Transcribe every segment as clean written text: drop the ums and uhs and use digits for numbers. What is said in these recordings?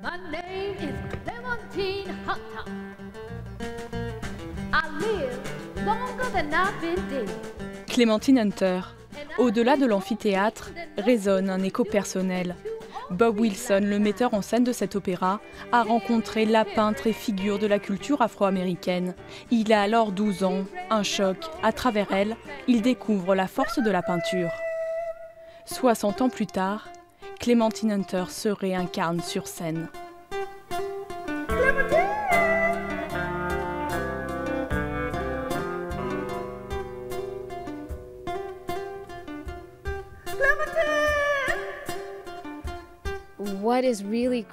My name is Clementine Hunter. I live longer than I've been dead. Clementine Hunter. Au-delà de l'amphithéâtre, résonne un écho personnel. Bob Wilson, le metteur en scène de cet opéra, a rencontré la peintre et figure de la culture afro-américaine. Il a alors 12 ans, un choc. À travers elle, il découvre la force de la peinture. 60 ans plus tard, Clementine Hunter se réincarne sur scène.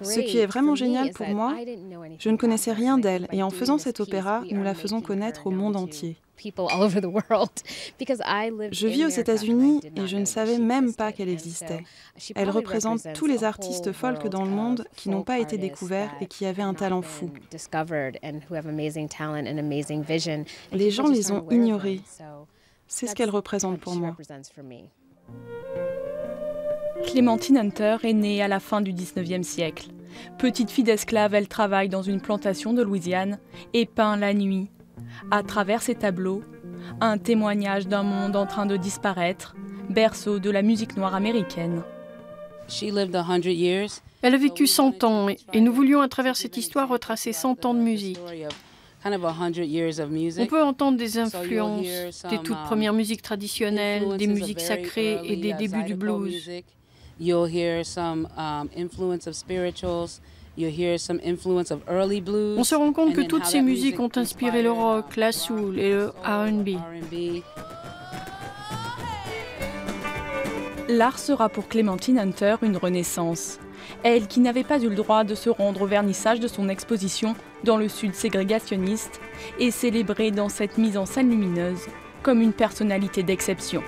Ce qui est vraiment génial pour moi, je ne connaissais rien d'elle et en faisant cet opéra, nous la faisons connaître au monde entier. Je vis aux États-Unis et je ne savais même pas qu'elle existait. Elle représente tous les artistes folk dans le monde qui n'ont pas été découverts et qui avaient un talent fou. Les gens les ont ignorés. C'est ce qu'elle représente pour moi. Clementine Hunter est née à la fin du 19e siècle. Petite fille d'esclave, elle travaille dans une plantation de Louisiane et peint la nuit. À travers ses tableaux, un témoignage d'un monde en train de disparaître, berceau de la musique noire américaine. Elle a vécu 100 ans et nous voulions à travers cette histoire retracer 100 ans de musique. On peut entendre des influences des toutes premières musiques traditionnelles, des musiques sacrées et des débuts du blues. On se rend compte que toutes ces musiques ont inspiré le rock, la soul et le R&B. L'art sera pour Clementine Hunter une renaissance. Elle, qui n'avait pas eu le droit de se rendre au vernissage de son exposition dans le sud ségrégationniste, est célébrée dans cette mise en scène lumineuse comme une personnalité d'exception.